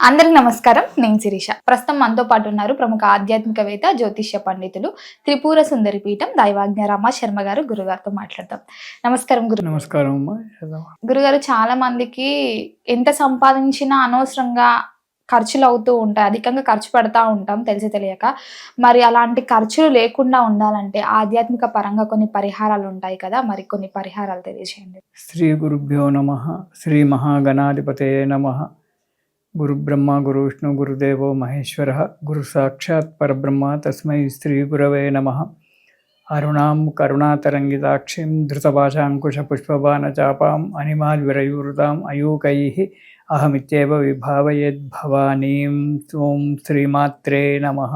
అందరికి నమస్కారం. నేను శిరీష. ప్రస్తుతం మనతో పాటు ఉన్నారు ప్రముఖ ఆధ్యాత్మికవేత్త, జ్యోతిష్య పండితులు, త్రిపుర సుందరి పీఠం దైవాజ్ఞ రమ శర్మ గారు. గురుగారితో మాట్లాడతాం. నమస్కారం గురు. నమస్కారం అమ్మా. గురుగారు, చాలా మందికి ఎంత సంపాదించినా అనవసరంగా ఖర్చులు అవుతూ ఉంటాయి, అధికంగా ఖర్చు పెడతా ఉంటాం తెలిసి తెలియక. మరి అలాంటి ఖర్చులు లేకుండా ఉండాలంటే ఆధ్యాత్మిక పరంగా కొన్ని పరిహారాలు ఉంటాయి కదా, మరి కొన్ని పరిహారాలు తెలియజేయండి. శ్రీ గురుభ్యో నమః. శ్రీ మహాగణాధిపతయే నమః. గురు బ్రహ్మ గురు విష్ణు గురుదేవో మహేశ్వర గురు సాక్షాత్ పరబ్రహ్మ తస్మై శ్రీ గురవే నమః. అరుణాం కరుణాతరంగితాక్షిం ధృతపాశాంకుశ పుష్పబాణ చాపాం అనిమాద్విరయూరుతాం అయూకైః అహమిత్యేవ విభావయేద్భవానీం. ఓం శ్రీమాత్రే నమః.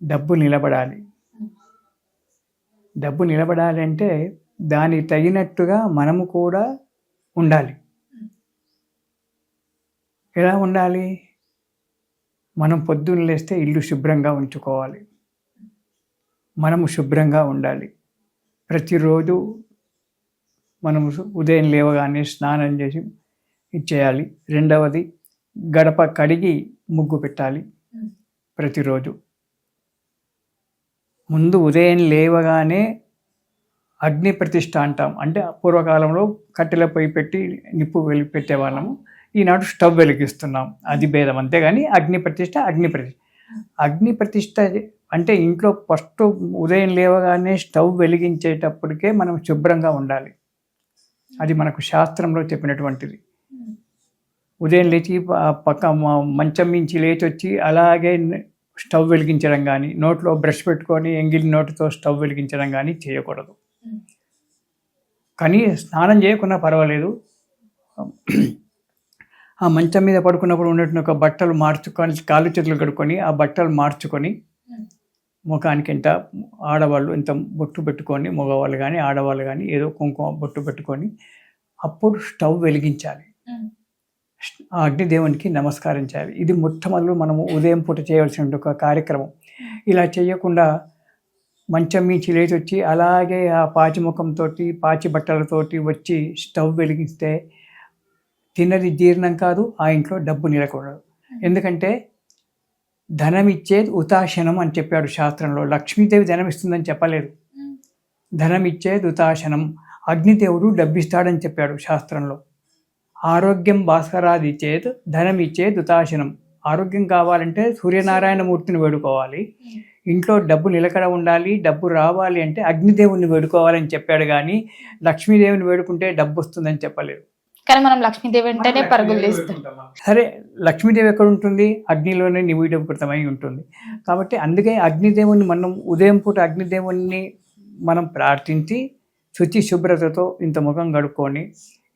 డబ్బు నిలబడాలి. డబ్బు నిలబడాలి అంటే దానికి తగినట్టుగా మనము కూడా ఉండాలి. ఎలా ఉండాలి? మనం పొద్దున్న లేస్తే ఇల్లు శుభ్రంగా ఉంచుకోవాలి. మనము శుభ్రంగా ఉండాలి. ప్రతిరోజు మనము ఉదయం లేవగానే స్నానం చేసి ఇచ్చేయాలి. రెండవది, గడప కడిగి ముగ్గు పెట్టాలి ప్రతిరోజు. ముందు ఉదయం లేవగానే అగ్ని ప్రతిష్ఠ అంటాం. అంటే పూర్వకాలంలో కట్టెల పొయ్యి పెట్టి నిప్పు పెట్టేవాళ్ళము. ఈనాడు స్టవ్ వెలిగిస్తున్నాం. అది భేదం. అంతేగాని అగ్ని ప్రతిష్ఠ అగ్ని ప్రతిష్ఠ అంటే ఇంట్లో ఫస్ట్ ఉదయం లేవగానే స్టవ్ వెలిగించేటప్పటికే మనం శుభ్రంగా ఉండాలి. అది మనకు శాస్త్రంలో చెప్పినటువంటిది. ఉదయం లేచి పక్క మంచం మించి లేచి వచ్చి అలాగే స్టవ్ వెలిగించడం కానీ, నోట్లో బ్రష్ పెట్టుకొని ఎంగిలి నోటితో స్టవ్ వెలిగించడం కానీ చేయకూడదు. కానీ స్నానం చేయకున్నా పర్వాలేదు. ఆ మంచం మీద పడుకున్నప్పుడు ఉన్నట్టు ఒక బట్టలు మార్చుకొని, కాళ్ళు చేతులు కడుక్కొని ఆ బట్టలు మార్చుకొని, ముఖానికి ఎంత ఆడవాళ్ళు ఎంత బొట్టు పెట్టుకొని, మగవాళ్ళు కానీ ఆడవాళ్ళు కానీ ఏదో కుంకుమ బొట్టు పెట్టుకొని అప్పుడు స్టవ్ వెలిగించాలి. ఆ అగ్నిదేవునికి నమస్కారం చేయాలి. ఇది మొట్టమొదలు మనము ఉదయం పూట చేయవలసిన ఒక కార్యక్రమం. ఇలా చేయకుండా మంచం మించి లేచి వచ్చి అలాగే ఆ పాచి ముఖంతో పాచి బట్టలతోటి వచ్చి స్టవ్ వెలిగిస్తే తిన్నది జీర్ణం కాదు, ఆ ఇంట్లో డబ్బు నిలకూడదు. ఎందుకంటే ధనం ఇచ్చేది ఉతాశనం అని చెప్పాడు శాస్త్రంలో. లక్ష్మీదేవి ధనం ఇస్తుందని చెప్పలేదు. ధనం ఇచ్చేది ఉతాశనం. అగ్నిదేవుడు డబ్బిస్తాడని చెప్పాడు శాస్త్రంలో. ఆరోగ్యం భాస్కరాది చేత్ ధనం ఇచ్చేది ఉతాశనం. ఆరోగ్యం కావాలంటే సూర్యనారాయణ మూర్తిని వేడుకోవాలి. ఇంట్లో డబ్బు నిలకడ ఉండాలి, డబ్బు రావాలి అంటే అగ్నిదేవుని వేడుకోవాలని చెప్పాడు. కానీ లక్ష్మీదేవిని వేడుకుంటే డబ్బు వస్తుందని చెప్పలేదు. కానీ మనం లక్ష్మీదేవి అంటేనే పరుగులు తీస్తాం. సరే, లక్ష్మీదేవి ఎక్కడ ఉంటుంది? అగ్నిలోనే నివిడీకృతమై ఉంటుంది. కాబట్టి అందుకే అగ్నిదేవుని మనం ఉదయం పూట అగ్నిదేవుని మనం ప్రార్థించి శుచి శుభ్రతతో ఇంత ముఖం కడుక్కొని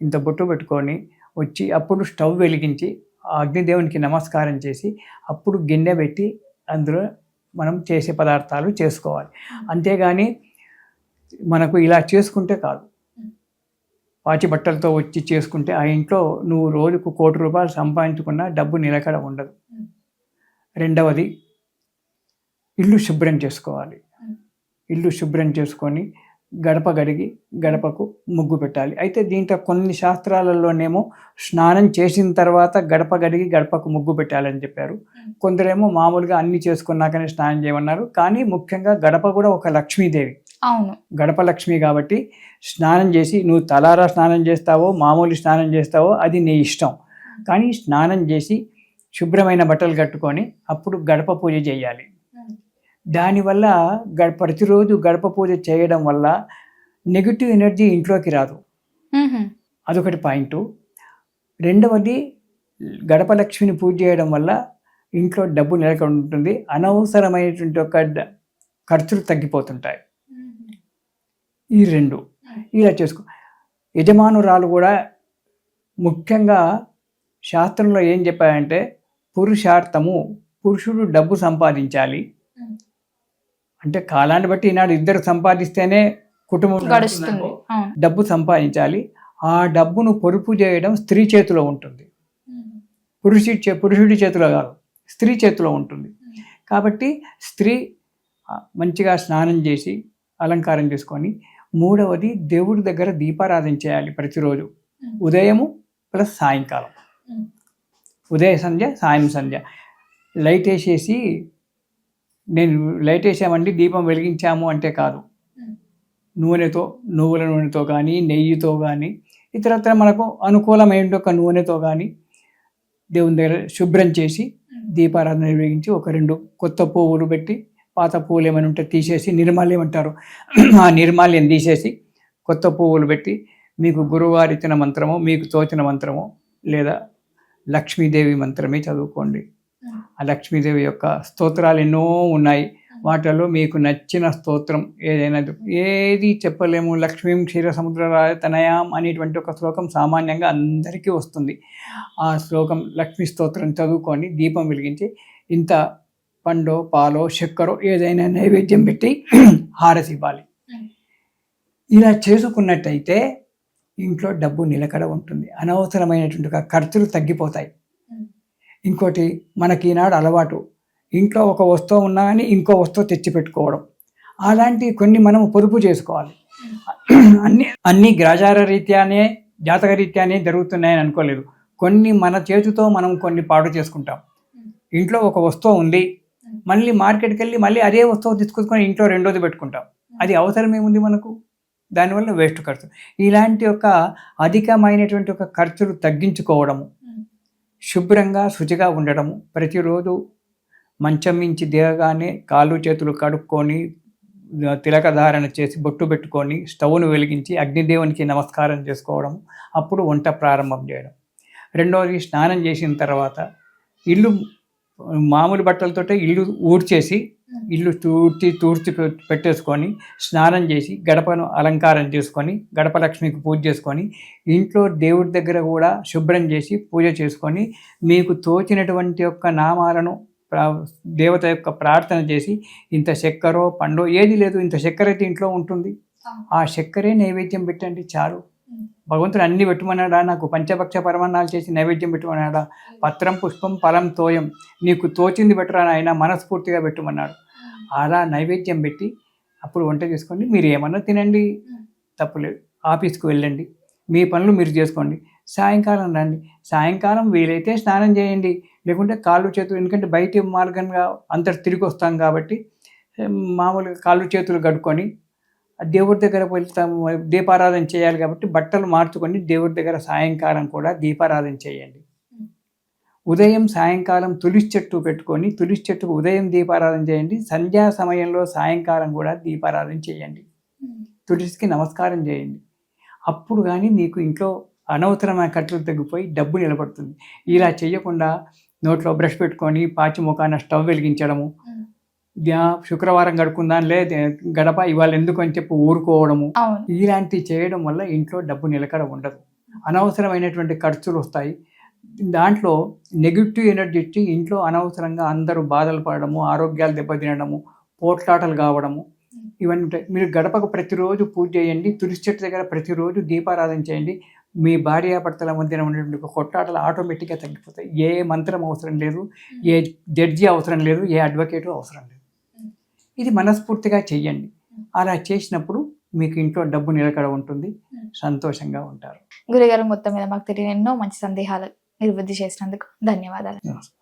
ఇంత బొట్టు పెట్టుకొని వచ్చి అప్పుడు స్టవ్ వెలిగించి ఆ అగ్నిదేవునికి నమస్కారం చేసి అప్పుడు గిన్నె పెట్టి అందులో మనం చేసే పదార్థాలు చేసుకోవాలి. అంతేగాని మనకు ఇలా చేసుకుంటే కాదు. పాచి బట్టలతో వచ్చి చేసుకుంటే ఆ ఇంట్లో నువ్వు రోజుకు ₹1,00,00,000 సంపాదించుకున్నా డబ్బు నిలకడ ఉండదు. రెండవది, ఇల్లు శుభ్రం చేసుకోవాలి. ఇల్లు శుభ్రం చేసుకొని గడప గడిగి గడపకు ముగ్గు పెట్టాలి. అయితే దీంట్లో కొన్ని శాస్త్రాలలోనేమో స్నానం చేసిన తర్వాత గడప గడిగి గడపకు ముగ్గు పెట్టాలని చెప్పారు. కొందరేమో మామూలుగా అన్ని చేసుకున్నాకనే స్నానం చేయమన్నారు. కానీ ముఖ్యంగా గడప కూడా ఒక లక్ష్మీదేవి. అవును, గడప లక్ష్మి కాబట్టి స్నానం చేసి నువ్వు తలారా స్నానం చేస్తావో మామూలు స్నానం చేస్తావో అది నీ ఇష్టం. కానీ స్నానం చేసి శుభ్రమైన బట్టలు కట్టుకొని అప్పుడు గడప పూజ చేయాలి. దానివల్ల ప్రతిరోజు గడప పూజ చేయడం వల్ల నెగిటివ్ ఎనర్జీ ఇంట్లోకి రాదు. అదొకటి పాయింట్. రెండవది, గడప లక్ష్మిని పూజ చేయడం వల్ల ఇంట్లో డబ్బు నిలకడ ఉంటుంది. అనవసరమైనటువంటి ఒక ఖర్చులు తగ్గిపోతుంటాయి. ఈ రెండు ఇలా చేసుకో. యజమానురాలు కూడా ముఖ్యంగా శాస్త్రంలో ఏం చెప్పారంటే పురుషార్థము, పురుషుడు డబ్బు సంపాదించాలి. అంటే కాలాన్ని బట్టి ఈనాడు ఇద్దరు సంపాదిస్తేనే కుటుంబం గడుస్తుంది. డబ్బు సంపాదించాలి. ఆ డబ్బును పొదుపు చేయడం స్త్రీ చేతిలో ఉంటుంది. పురుషుడి చేతిలో కాదు, స్త్రీ చేతిలో ఉంటుంది. కాబట్టి స్త్రీ మంచిగా స్నానం చేసి అలంకారం చేసుకొని, మూడవది దేవుడి దగ్గర దీపారాధన చేయాలి ప్రతిరోజు, ఉదయము ప్లస్ సాయంకాలం. ఉదయ సంధ్య, సాయం సంధ్య. లైట్ వేసేసి నేను లైట్ వేసామండి దీపం వెలిగించాము అంటే కాదు. నూనెతో, నువ్వుల నూనెతో కానీ, నెయ్యితో కానీ, ఇతరత్ర మనకు అనుకూలమైన ఒక నూనెతో కానీ దేవుని దగ్గర శుభ్రం చేసి దీపారాధన నిర్వహించి ఒక 2 కొత్త పువ్వులు పెట్టి, పాత పువ్వులు ఏమైనా ఉంటే తీసేసి, నిర్మాల్యం అంటారు, ఆ నిర్మాల్యం తీసేసి కొత్త పువ్వులు పెట్టి, మీకు గురువారు ఇచ్చిన మంత్రమో, మీకు తోచిన మంత్రమో, లేదా లక్ష్మీదేవి మంత్రమే చదువుకోండి. ఆ లక్ష్మీదేవి యొక్క స్తోత్రాలు ఎన్నో ఉన్నాయి. వాటిలో మీకు నచ్చిన స్తోత్రం ఏదైనా, ఏది చెప్పలేము. లక్ష్మీం క్షీర సముద్రరాయ తనయాం అనేటువంటి ఒక శ్లోకం సామాన్యంగా అందరికీ వస్తుంది. ఆ శ్లోకం లక్ష్మీ స్తోత్రం చదువుకొని దీపం వెలిగించి ఇంత పండో, పాలో, చక్కెరో ఏదైనా నైవేద్యం పెట్టి హారతి ఇవ్వాలి. ఇలా చేసుకున్నట్టయితే ఇంట్లో డబ్బు నిలకడ ఉంటుంది. అనవసరమైనటువంటి ఖర్చులు తగ్గిపోతాయి. ఇంకోటి, మనకి ఈనాడు అలవాటు, ఇంట్లో ఒక వస్తువు ఉన్నా కానీ ఇంకో వస్తువు తెచ్చిపెట్టుకోవడం. అలాంటి కొన్ని మనం పొదుపు చేసుకోవాలి. అన్ని గ్రాచార రీత్యానే, జాతక రీత్యానే జరుగుతున్నాయని అనుకోలేదు. కొన్ని మన చేతితో మనం కొన్ని పాడు చేసుకుంటాం. ఇంట్లో ఒక వస్తువు ఉంది, మళ్ళీ మార్కెట్కి వెళ్ళి మళ్ళీ అదే వస్తువు తీసుకొచ్చుకొని ఇంట్లో రెండోది పెట్టుకుంటాం. అది అవసరం ఏముంది మనకు? దానివల్ల వేస్ట్ ఖర్చు. ఇలాంటి ఒక అధికమైనటువంటి ఒక ఖర్చులు తగ్గించుకోవడము, శుభ్రంగా శుచిగా ఉండడము, ప్రతిరోజు మంచం మించి దిగగానే కాళ్ళు చేతులు కడుక్కొని తిలక ధారణ చేసి బొట్టు పెట్టుకొని స్టవ్ను వెలిగించి అగ్నిదేవునికి నమస్కారం చేసుకోవడం, అప్పుడు వంట ప్రారంభం చేయడం. రెండవది, స్నానం చేసిన తర్వాత ఇల్లు మామూలు బట్టలతోటే ఇల్లు ఊడ్చేసి, ఇల్లు తూర్చి పెట్టేసుకొని స్నానం చేసి గడపను అలంకారం చేసుకొని, గడప లక్ష్మికి పూజ చేసుకొని, ఇంట్లో దేవుడి దగ్గర కూడా శుభ్రం చేసి పూజ చేసుకొని, మీకు తోచినటువంటి యొక్క నామాలను దేవత యొక్క ప్రార్థన చేసి, ఇంత చక్కెరో పండో ఏది లేదు, ఇంత చక్కెర అయితే ఇంట్లో ఉంటుంది, ఆ చక్కెరే నైవేద్యం పెట్టండి చాలు. భగవంతుడు అన్ని పెట్టమన్నాడా? నాకు పంచభక్ష పరమాన్నాలు చేసి నైవేద్యం పెట్టమన్నాడా? పత్రం, పుష్పం, ఫలం, తోయం, నీకు తోచింది పెట్టరా నాయన, మనస్ఫూర్తిగా పెట్టమన్నాడు. అలా నైవేద్యం పెట్టి అప్పుడు వంట చేసుకోండి. మీరు ఏమన్నా తినండి, తప్పులేదు. ఆఫీస్కి వెళ్ళండి, మీ పనులు మీరు చేసుకోండి. సాయంకాలం రండి, సాయంకాలం వీలైతే స్నానం చేయండి, లేకుంటే కాళ్ళు చేతులు, ఎందుకంటే బయట మార్గంగా అంతటి తిరిగి వస్తాం కాబట్టి మామూలుగా కాళ్ళు చేతులు కడుక్కొని దేవుడి దగ్గర వెళ్తాము, దీపారాధన చేయాలి కాబట్టి బట్టలు మార్చుకొని దేవుడి దగ్గర సాయంకాలం కూడా దీపారాధన చేయండి. ఉదయం సాయంకాలం తులసి చెట్టు పెట్టుకొని తులసి చెట్టుకు ఉదయం దీపారాధన చేయండి. సంధ్యా సమయంలో సాయంకాలం కూడా దీపారాధన చేయండి. తులసికి నమస్కారం చేయండి. అప్పుడు కానీ మీకు ఇంట్లో అనవసరమైన ఖర్చులు తగ్గిపోయి డబ్బు నిలబడుతుంది. ఇలా చేయకుండా నోట్లో బ్రష్ పెట్టుకొని పాచి ముఖాన స్టవ్ వెలిగించడము, శుక్రవారం గడుపుకుందాం లేదు గడప ఇవాళ ఎందుకు అని చెప్పి ఊరుకోవడము, ఇలాంటివి చేయడం వల్ల ఇంట్లో డబ్బు నిలకడ ఉండదు. అనవసరమైనటువంటి ఖర్చులు వస్తాయి. దాంట్లో నెగిటివ్ ఎనర్జీ ఇచ్చి ఇంట్లో అనవసరంగా అందరూ బాధలు పడడము, ఆరోగ్యాలు దెబ్బతినడము, పోట్లాటలు కావడము ఇవన్నీ ఉంటాయి. మీరు గడపకు ప్రతిరోజు పూజ చేయండి, తులసి చెట్టు దగ్గర ప్రతిరోజు దీపారాధన చేయండి. మీ భార్యాభర్తల మధ్యన ఉన్నటువంటి కొట్లాటలు ఆటోమేటిక్గా తగ్గిపోతాయి. ఏ మంత్రం అవసరం లేదు, ఏ జడ్జి అవసరం లేదు, ఏ అడ్వకేటు అవసరం లేదు. ఇది మనస్ఫూర్తిగా చెయ్యండి. అలా చేసినప్పుడు మీకు ఇంట్లో డబ్బు నిలకడ ఉంటుంది, సంతోషంగా ఉంటారు. గురుగారు, మొత్తం మీద మాకు తెలియని ఎన్నో మంచి సందేహాలు నిర్వృద్ధి చేసినందుకు ధన్యవాదాలు.